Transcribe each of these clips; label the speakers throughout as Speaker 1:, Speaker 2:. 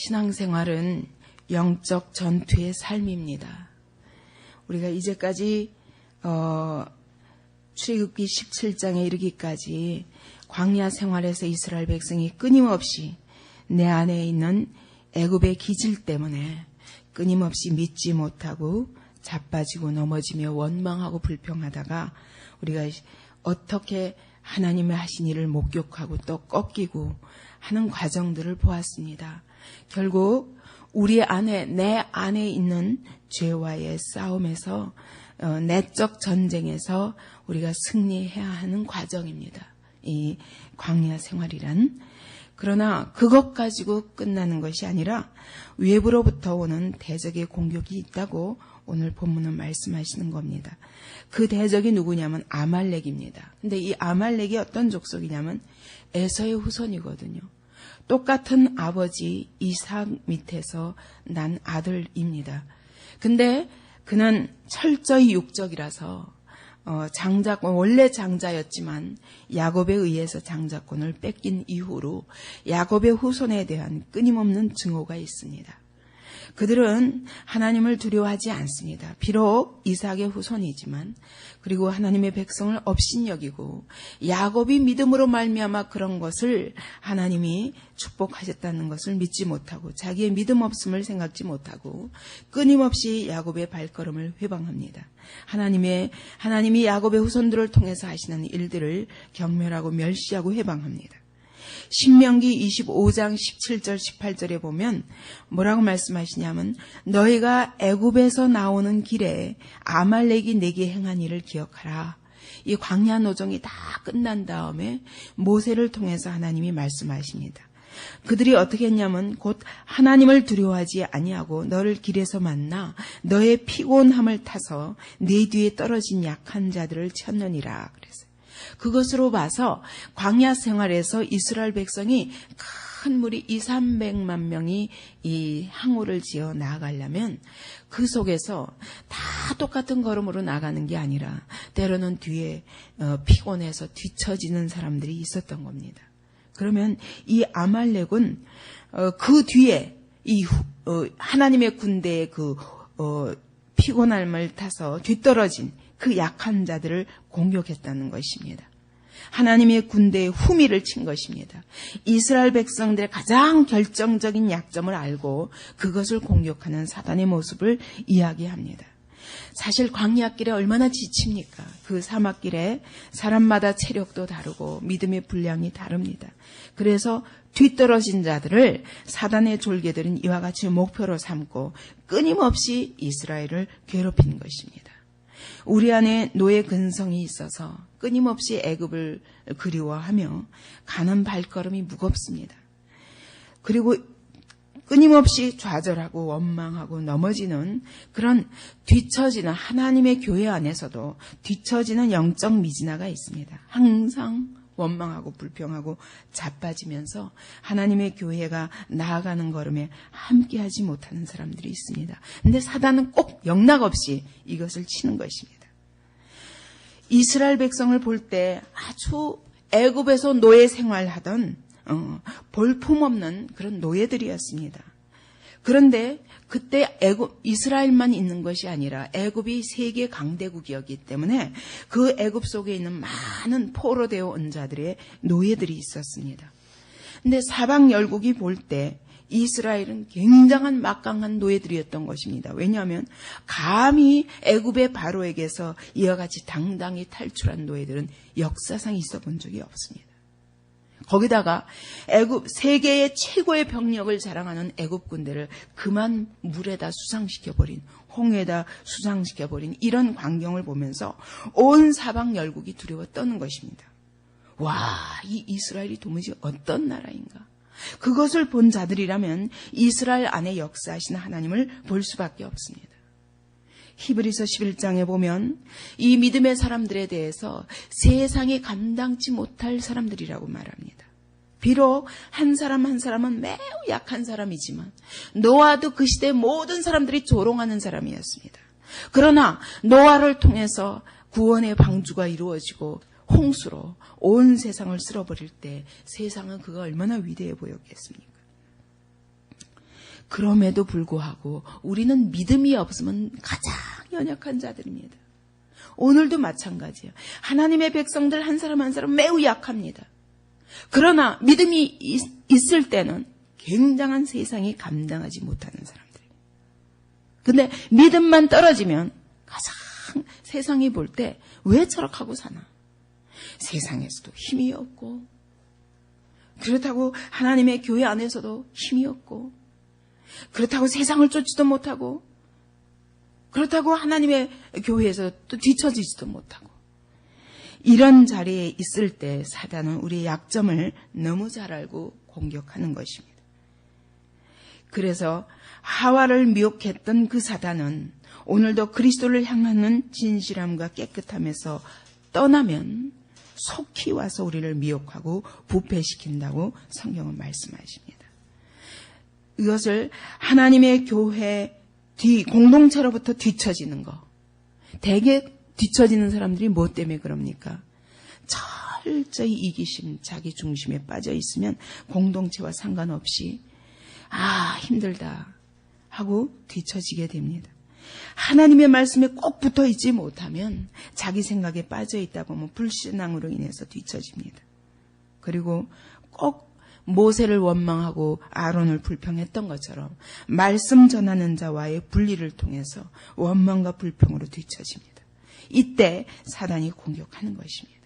Speaker 1: 신앙생활은 영적 전투의 삶입니다. 우리가 이제까지 출애굽기 17장에 이르기까지 광야 생활에서 이스라엘 백성이 끊임없이 내 안에 있는 애굽의 기질 때문에 끊임없이 믿지 못하고 자빠지고 넘어지며 원망하고 불평하다가 우리가 어떻게 하나님의 하신 일을 목격하고 또 꺾이고 하는 과정들을 보았습니다. 결국 우리 안에, 내 안에 있는 죄와의 싸움에서, 내적 전쟁에서 우리가 승리해야 하는 과정입니다. 이 광야 생활이란. 그러나 그것 가지고 끝나는 것이 아니라 외부로부터 오는 대적의 공격이 있다고 오늘 본문은 말씀하시는 겁니다. 그 대적이 누구냐면 아말렉입니다. 근데 이 아말렉이 어떤 족속이냐면 에서의 후손이거든요. 똑같은 아버지 이삭 밑에서 난 아들입니다. 근데 그는 철저히 육적이라서 장자권, 원래 장자였지만 야곱에 의해서 장자권을 뺏긴 이후로 야곱의 후손에 대한 끊임없는 증오가 있습니다. 그들은 하나님을 두려워하지 않습니다. 비록 이삭의 후손이지만, 그리고 하나님의 백성을 업신여기고 야곱이 믿음으로 말미암아 그런 것을 하나님이 축복하셨다는 것을 믿지 못하고 자기의 믿음 없음을 생각지 못하고 끊임없이 야곱의 발걸음을 회방합니다. 하나님이 야곱의 후손들을 통해서 하시는 일들을 경멸하고 멸시하고 회방합니다. 신명기 25장 17절 18절에 보면 뭐라고 말씀하시냐면 너희가 애굽에서 나오는 길에 아말렉이 내게 행한 일을 기억하라. 이 광야 노정이 다 끝난 다음에 모세를 통해서 하나님이 말씀하십니다. 그들이 어떻게 했냐면 곧 하나님을 두려워하지 아니하고 너를 길에서 만나 너의 피곤함을 타서 네 뒤에 떨어진 약한 자들을 쳤느니라 그랬어요. 그것으로 봐서 광야 생활에서 이스라엘 백성이 큰 무리 200~300만 명이 이 항우를 지어 나아가려면 그 속에서 다 똑같은 걸음으로 나가는 게 아니라 때로는 뒤에 피곤해서 뒤처지는 사람들이 있었던 겁니다. 그러면 이 아말렉은 그 뒤에 이 하나님의 군대의 그 피곤함을 타서 뒤떨어진 그 약한 자들을 공격했다는 것입니다. 하나님의 군대의 후미를 친 것입니다. 이스라엘 백성들의 가장 결정적인 약점을 알고 그것을 공격하는 사단의 모습을 이야기합니다. 사실 광야길에 얼마나 지칩니까? 그 사막길에 사람마다 체력도 다르고 믿음의 분량이 다릅니다. 그래서 뒤떨어진 자들을 사단의 졸개들은 이와 같이 목표로 삼고 끊임없이 이스라엘을 괴롭히는 것입니다. 우리 안에 노예 근성이 있어서 끊임없이 애굽을 그리워하며 가는 발걸음이 무겁습니다. 그리고 끊임없이 좌절하고 원망하고 넘어지는 그런 뒤처지는 하나님의 교회 안에서도 뒤처지는 영적 미진아가 있습니다. 항상 원망하고 불평하고 자빠지면서 하나님의 교회가 나아가는 걸음에 함께하지 못하는 사람들이 있습니다. 그런데 사단은 꼭 영락없이 이것을 치는 것입니다. 이스라엘 백성을 볼 때 아주 애굽에서 노예 생활하던 볼품없는 그런 노예들이었습니다. 그런데 그때 이스라엘만 있는 것이 아니라 애굽이 세계 강대국이었기 때문에 그 애굽 속에 있는 많은 포로되어 온 자들의 노예들이 있었습니다. 그런데 사방 열국이 볼 때 이스라엘은 굉장한 막강한 노예들이었던 것입니다. 왜냐하면 감히 애굽의 바로에게서 이와 같이 당당히 탈출한 노예들은 역사상 있어 본 적이 없습니다. 거기다가 애굽 세계의 최고의 병력을 자랑하는 애굽 군대를 그만 물에다 수상시켜버린, 홍해에다 수상시켜버린 이런 광경을 보면서 온 사방 열국이 두려워 떠는 것입니다. 와, 이 이스라엘이 도무지 어떤 나라인가? 그것을 본 자들이라면 이스라엘 안에 역사하시는 하나님을 볼 수밖에 없습니다. 히브리서 11장에 보면 이 믿음의 사람들에 대해서 세상이 감당치 못할 사람들이라고 말합니다. 비록 한 사람 한 사람은 매우 약한 사람이지만 노아도 그 시대 모든 사람들이 조롱하는 사람이었습니다. 그러나 노아를 통해서 구원의 방주가 이루어지고 홍수로 온 세상을 쓸어버릴 때 세상은 그가 얼마나 위대해 보였겠습니까? 그럼에도 불구하고 우리는 믿음이 없으면 가장 연약한 자들입니다. 오늘도 마찬가지예요. 하나님의 백성들 한 사람 한 사람 매우 약합니다. 그러나 믿음이 있을 때는 굉장한 세상이 감당하지 못하는 사람들이에요. 근데 믿음만 떨어지면 가장 세상이 볼 때 왜 저렇게 하고 사나? 세상에서도 힘이 없고, 그렇다고 하나님의 교회 안에서도 힘이 없고, 그렇다고 세상을 쫓지도 못하고, 그렇다고 하나님의 교회에서 또 뒤처지지도 못하고, 이런 자리에 있을 때 사단은 우리의 약점을 너무 잘 알고 공격하는 것입니다. 그래서 하와를 미혹했던 그 사단은 오늘도 그리스도를 향하는 진실함과 깨끗함에서 떠나면 속히 와서 우리를 미혹하고 부패시킨다고 성경은 말씀하십니다. 이것을 하나님의 교회 공동체로부터 뒤처지는 거. 대개 뒤처지는 사람들이 뭐 때문에 그럽니까? 철저히 이기심, 자기 중심에 빠져 있으면 공동체와 상관없이 힘들다 하고 뒤처지게 됩니다. 하나님의 말씀에 꼭 붙어 있지 못하면 자기 생각에 빠져 있다고 하면 불신앙으로 인해서 뒤처집니다. 그리고 꼭 모세를 원망하고 아론을 불평했던 것처럼 말씀 전하는 자와의 분리를 통해서 원망과 불평으로 뒤처집니다. 이때 사단이 공격하는 것입니다.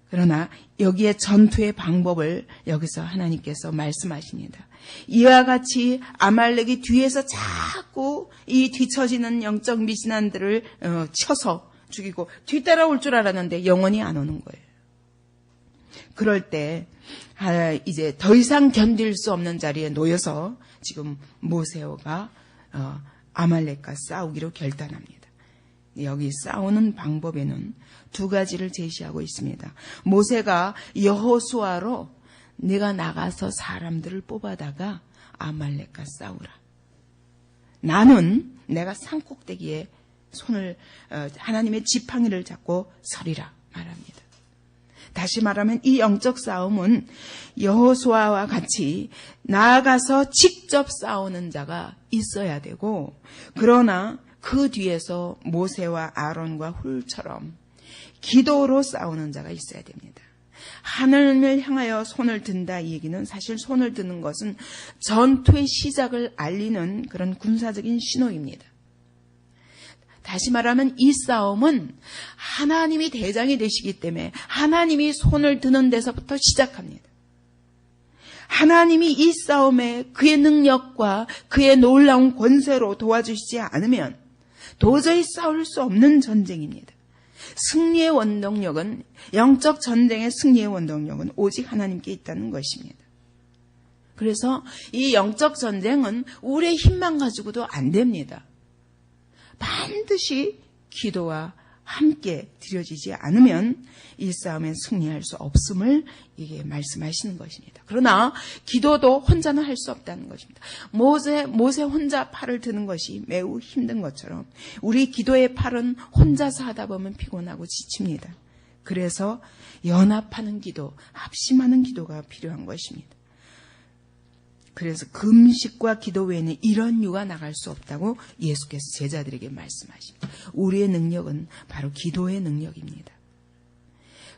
Speaker 1: 그러나 여기에 전투의 방법을 여기서 하나님께서 말씀하십니다. 이와 같이 아말렉이 뒤에서 자꾸 이 뒤처지는 영적 미신한들을 쳐서 죽이고 뒤따라올 줄 알았는데 영원히 안 오는 거예요. 그럴 때 이제 더 이상 견딜 수 없는 자리에 놓여서 지금 모세가 아말렉과 싸우기로 결단합니다. 여기 싸우는 방법에는 두 가지를 제시하고 있습니다. 모세가 여호수아로 네가 나가서 사람들을 뽑아다가 아말렉과 싸우라. 나는 내가 산꼭대기에 손을 하나님의 지팡이를 잡고 서리라 말합니다. 다시 말하면 이 영적 싸움은 여호수아와 같이 나아가서 직접 싸우는 자가 있어야 되고, 그러나 그 뒤에서 모세와 아론과 훌처럼 기도로 싸우는 자가 있어야 됩니다. 하늘을 향하여 손을 든다 이 얘기는 사실 손을 드는 것은 전투의 시작을 알리는 그런 군사적인 신호입니다. 다시 말하면 이 싸움은 하나님이 대장이 되시기 때문에 하나님이 손을 드는 데서부터 시작합니다. 하나님이 이 싸움에 그의 능력과 그의 놀라운 권세로 도와주시지 않으면 도저히 싸울 수 없는 전쟁입니다. 승리의 원동력은, 영적 전쟁의 승리의 원동력은 오직 하나님께 있다는 것입니다. 그래서 이 영적 전쟁은 우리의 힘만 가지고도 안 됩니다. 반드시 기도와 함께 드려지지 않으면 이 싸움에 승리할 수 없음을 이게 말씀하시는 것입니다. 그러나 기도도 혼자는 할 수 없다는 것입니다. 모세 혼자 팔을 드는 것이 매우 힘든 것처럼 우리 기도의 팔은 혼자서 하다 보면 피곤하고 지칩니다. 그래서 연합하는 기도, 합심하는 기도가 필요한 것입니다. 그래서 금식과 기도 외에는 이런 유가 나갈 수 없다고 예수께서 제자들에게 말씀하십니다. 우리의 능력은 바로 기도의 능력입니다.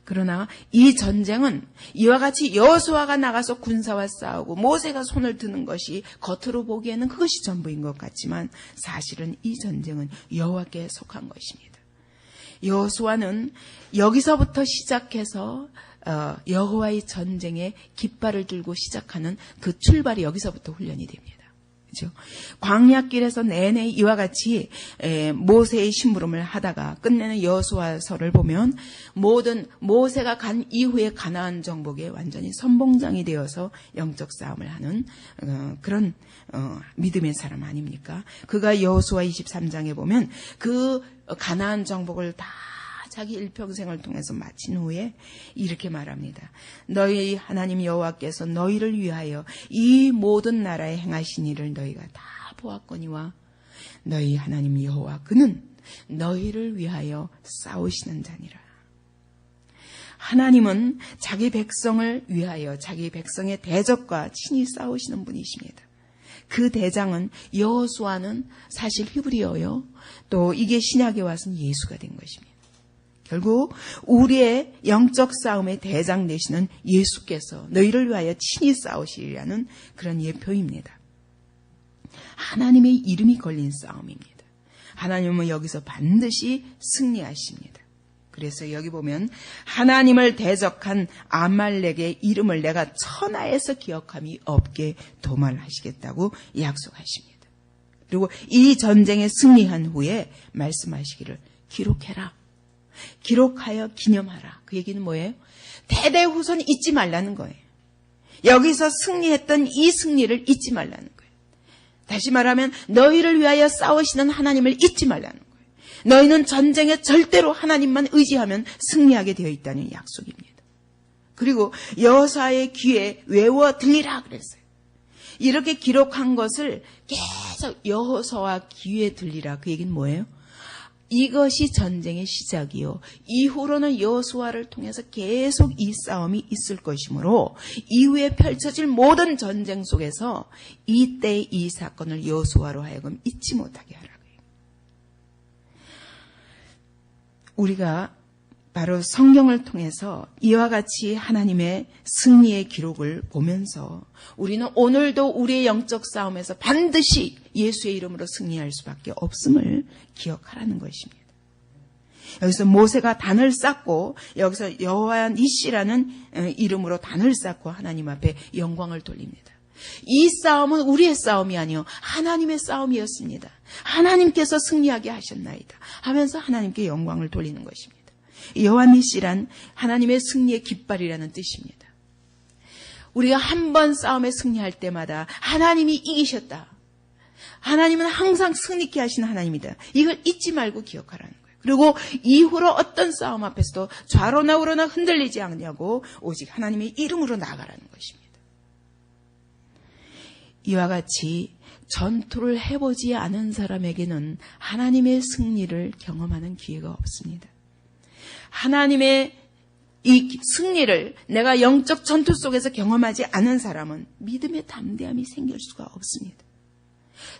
Speaker 1: 그러나 이 전쟁은 이와 같이 여호수아가 나가서 군사와 싸우고 모세가 손을 드는 것이 겉으로 보기에는 그것이 전부인 것 같지만 사실은 이 전쟁은 여호와께 속한 것입니다. 여호수아는 여기서부터 시작해서 여호와의 전쟁에 깃발을 들고 시작하는 그 출발이 여기서부터 훈련이 됩니다. 그렇죠? 광야길에서 내내 이와 같이 모세의 심부름을 하다가 끝내는 여호수아서를 보면 모든 모세가 간 이후에 가나안 정복에 완전히 선봉장이 되어서 영적 싸움을 하는 그런 믿음의 사람 아닙니까? 그가 여호수아 23장에 보면 그 가나안 정복을 다 자기 일평생을 통해서 마친 후에 이렇게 말합니다. 너희 하나님 여호와께서 너희를 위하여 이 모든 나라에 행하신 일을 너희가 다 보았거니와 너희 하나님 여호와 그는 너희를 위하여 싸우시는 자니라. 하나님은 자기 백성을 위하여 자기 백성의 대적과 친히 싸우시는 분이십니다. 그 대장은 여호수아는 사실 히브리어요. 또 이게 신약에 와서는 예수가 된 것입니다. 결국 우리의 영적 싸움의 대장 되시는 예수께서 너희를 위하여 친히 싸우시리라는 그런 예표입니다. 하나님의 이름이 걸린 싸움입니다. 하나님은 여기서 반드시 승리하십니다. 그래서 여기 보면 하나님을 대적한 아말렉의 이름을 내가 천하에서 기억함이 없게 도말하시겠다고 약속하십니다. 그리고 이 전쟁에 승리한 후에 말씀하시기를 기록해라. 기록하여 기념하라. 그 얘기는 뭐예요? 대대후손 잊지 말라는 거예요. 여기서 승리했던 이 승리를 잊지 말라는 거예요. 다시 말하면 너희를 위하여 싸우시는 하나님을 잊지 말라는 거예요. 너희는 전쟁에 절대로 하나님만 의지하면 승리하게 되어 있다는 약속입니다. 그리고 여호수아의 귀에 외워 들리라 그랬어요. 이렇게 기록한 것을 계속 여호수아 귀에 들리라. 그 얘기는 뭐예요? 이것이 전쟁의 시작이요. 이후로는 여호수아를 통해서 계속 이 싸움이 있을 것이므로 이후에 펼쳐질 모든 전쟁 속에서 이때 이 사건을 여호수아로 하여금 잊지 못하게 하라고요. 우리가 바로 성경을 통해서 이와 같이 하나님의 승리의 기록을 보면서 우리는 오늘도 우리의 영적 싸움에서 반드시 예수의 이름으로 승리할 수밖에 없음을 기억하라는 것입니다. 여기서 모세가 단을 쌓고 여기서 여호와 니시라는 이름으로 단을 쌓고 하나님 앞에 영광을 돌립니다. 이 싸움은 우리의 싸움이 아니요 하나님의 싸움이었습니다. 하나님께서 승리하게 하셨나이다 하면서 하나님께 영광을 돌리는 것입니다. 여호와 니시란 하나님의 승리의 깃발이라는 뜻입니다. 우리가 한 번 싸움에 승리할 때마다 하나님이 이기셨다. 하나님은 항상 승리케 하시는 하나님이다. 이걸 잊지 말고 기억하라는 거예요. 그리고 이후로 어떤 싸움 앞에서도 좌로나 우로나 흔들리지 않냐고 오직 하나님의 이름으로 나아가라는 것입니다. 이와 같이 전투를 해보지 않은 사람에게는 하나님의 승리를 경험하는 기회가 없습니다. 하나님의 이 승리를 내가 영적 전투 속에서 경험하지 않은 사람은 믿음의 담대함이 생길 수가 없습니다.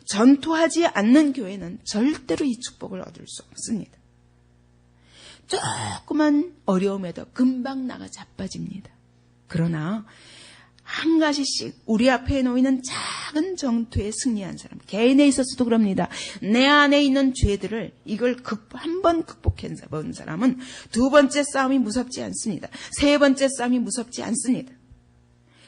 Speaker 1: 전투하지 않는 교회는 절대로 이 축복을 얻을 수 없습니다. 조그만 어려움에도 금방 나가 자빠집니다. 그러나 한 가지씩 우리 앞에 놓이는 작은 전투에 승리한 사람, 개인에 있어서도 그럽니다. 내 안에 있는 죄들을 이걸 한 번 극복해 본 사람은 두 번째 싸움이 무섭지 않습니다. 세 번째 싸움이 무섭지 않습니다.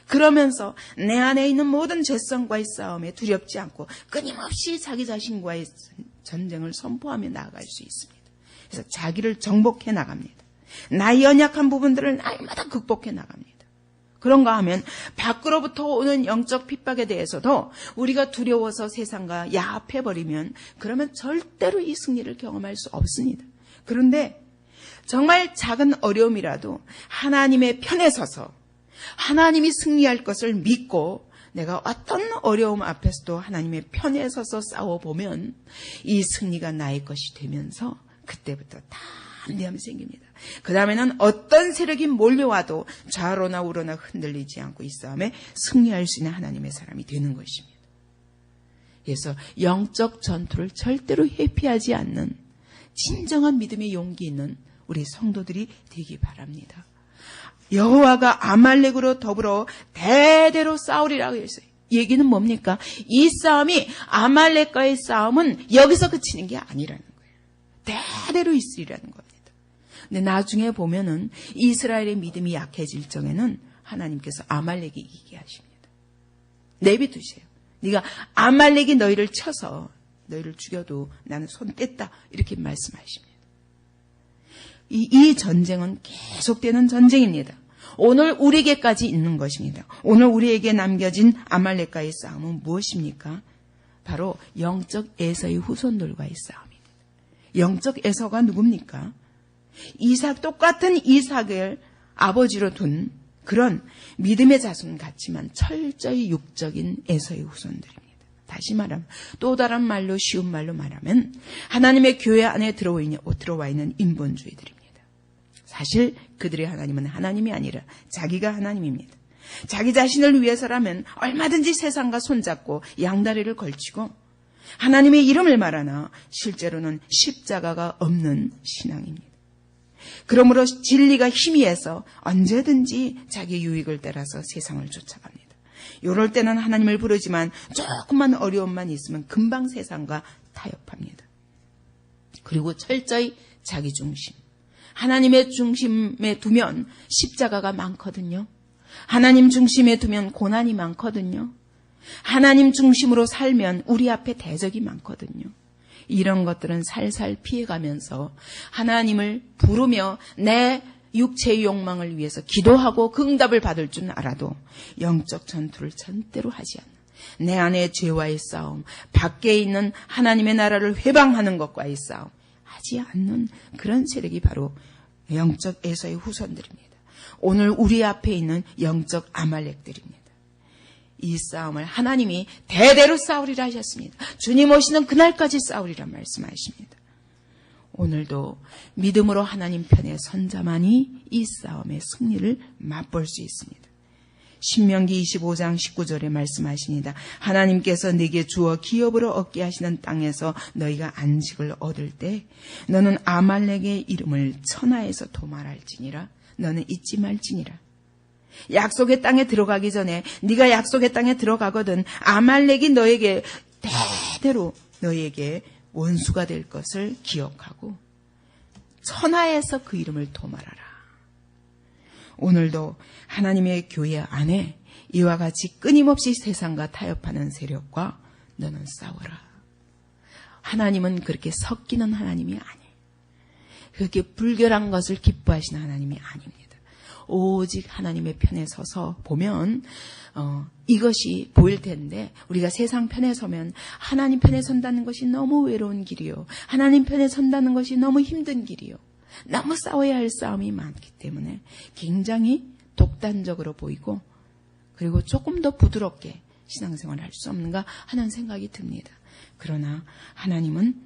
Speaker 1: 그러면서 내 안에 있는 모든 죄성과의 싸움에 두렵지 않고 끊임없이 자기 자신과의 전쟁을 선포하며 나아갈 수 있습니다. 그래서 자기를 정복해 나갑니다. 나의 연약한 부분들을 날마다 극복해 나갑니다. 그런가 하면 밖으로부터 오는 영적 핍박에 대해서도 우리가 두려워서 세상과 야합해버리면 그러면 절대로 이 승리를 경험할 수 없습니다. 그런데 정말 작은 어려움이라도 하나님의 편에 서서 하나님이 승리할 것을 믿고 내가 어떤 어려움 앞에서도 하나님의 편에 서서 싸워보면 이 승리가 나의 것이 되면서 그때부터 담대함이 생깁니다. 그 다음에는 어떤 세력이 몰려와도 좌로나 우로나 흔들리지 않고 이 싸움에 승리할 수 있는 하나님의 사람이 되는 것입니다. 그래서 영적 전투를 절대로 회피하지 않는 진정한 믿음의 용기 있는 우리 성도들이 되기 바랍니다. 여호와가 아말렉으로 더불어 대대로 싸우리라고 했어요. 얘기는 뭡니까? 이 싸움이 아말렉과의 싸움은 여기서 그치는 게 아니라는 거예요. 대대로 있으리라는 겁니다. 근데 나중에 보면은 이스라엘의 믿음이 약해질 적에는 하나님께서 아말렉이 이기게 하십니다. 내비두세요. 네가 아말렉이 너희를 쳐서 너희를 죽여도 나는 손 뗐다 이렇게 말씀하십니다. 이 전쟁은 계속되는 전쟁입니다. 오늘 우리에게까지 있는 것입니다. 오늘 우리에게 남겨진 아말렉과의 싸움은 무엇입니까? 바로 영적 에서의 후손들과의 싸움입니다. 영적 에서가 누굽니까? 똑같은 이삭을 아버지로 둔 그런 믿음의 자손 같지만 철저히 육적인 에서의 후손들입니다. 다시 말하면 또 다른 말로 쉬운 말로 말하면 하나님의 교회 안에 들어와 있는 인본주의들입니다. 사실 그들의 하나님은 하나님이 아니라 자기가 하나님입니다. 자기 자신을 위해서라면 얼마든지 세상과 손잡고 양다리를 걸치고 하나님의 이름을 말하나 실제로는 십자가가 없는 신앙입니다. 그러므로 진리가 희미해서 언제든지 자기 유익을 따라서 세상을 쫓아갑니다. 이럴 때는 하나님을 부르지만 조금만 어려움만 있으면 금방 세상과 타협합니다. 그리고 철저히 자기 중심. 하나님의 중심에 두면 십자가가 많거든요. 하나님 중심에 두면 고난이 많거든요. 하나님 중심으로 살면 우리 앞에 대적이 많거든요. 이런 것들은 살살 피해가면서 하나님을 부르며 내 육체의 욕망을 위해서 기도하고 그 응답을 받을 줄 알아도 영적 전투를 절대로 하지 않는 내 안의 죄와의 싸움, 밖에 있는 하나님의 나라를 회방하는 것과의 싸움 하지 않는 그런 세력이 바로 영적 에서의 후손들입니다. 오늘 우리 앞에 있는 영적 아말렉들입니다. 이 싸움을 하나님이 대대로 싸우리라 하셨습니다. 주님 오시는 그날까지 싸우리라 말씀하십니다. 오늘도 믿음으로 하나님 편에 선 자만이 이 싸움의 승리를 맛볼 수 있습니다. 신명기 25장 19절에 말씀하십니다. 하나님께서 네게 주어 기업으로 얻게 하시는 땅에서 너희가 안식을 얻을 때 너는 아말렉의 이름을 천하에서 도말할지니라. 너는 잊지 말지니라. 약속의 땅에 들어가기 전에 네가 약속의 땅에 들어가거든 아말렉이 너에게 대대로 너에게 원수가 될 것을 기억하고 천하에서 그 이름을 도말하라. 오늘도 하나님의 교회 안에 이와 같이 끊임없이 세상과 타협하는 세력과 너는 싸워라. 하나님은 그렇게 섞이는 하나님이 아니에요. 그렇게 불결한 것을 기뻐하시는 하나님이 아닙니다. 오직 하나님의 편에 서서 보면 이것이 보일 텐데 우리가 세상 편에 서면 하나님 편에 선다는 것이 너무 외로운 길이요. 하나님 편에 선다는 것이 너무 힘든 길이요. 너무 싸워야 할 싸움이 많기 때문에 굉장히 독단적으로 보이고 그리고 조금 더 부드럽게 신앙생활을 할 수 없는가 하는 생각이 듭니다. 그러나 하나님은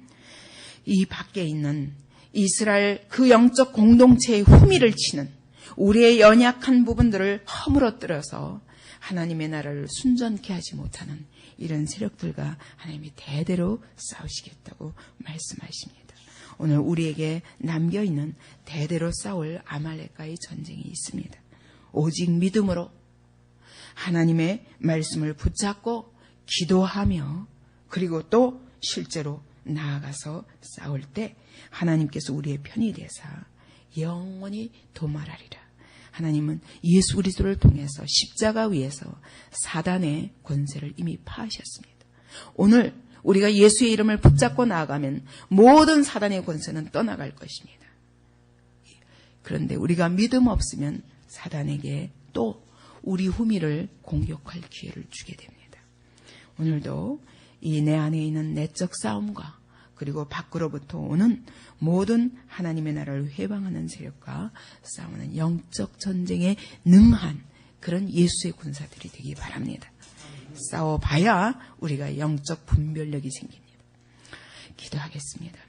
Speaker 1: 이 밖에 있는 이스라엘 그 영적 공동체의 후미를 치는 우리의 연약한 부분들을 허물어뜨려서 하나님의 나라를 순전케 하지 못하는 이런 세력들과 하나님이 대대로 싸우시겠다고 말씀하십니다. 오늘 우리에게 남겨있는 대대로 싸울 아말렉과의 전쟁이 있습니다. 오직 믿음으로 하나님의 말씀을 붙잡고 기도하며 그리고 또 실제로 나아가서 싸울 때 하나님께서 우리의 편이 되사 영원히 도말하리라. 하나님은 예수 그리스도를 통해서 십자가 위에서 사단의 권세를 이미 파하셨습니다. 오늘 우리가 예수의 이름을 붙잡고 나아가면 모든 사단의 권세는 떠나갈 것입니다. 그런데 우리가 믿음 없으면 사단에게 또 우리 후미를 공격할 기회를 주게 됩니다. 오늘도 이 내 안에 있는 내적 싸움과 그리고 밖으로부터 오는 모든 하나님의 나라를 회방하는 세력과 싸우는 영적 전쟁에 능한 그런 예수의 군사들이 되기 바랍니다. 싸워봐야 우리가 영적 분별력이 생깁니다. 기도하겠습니다.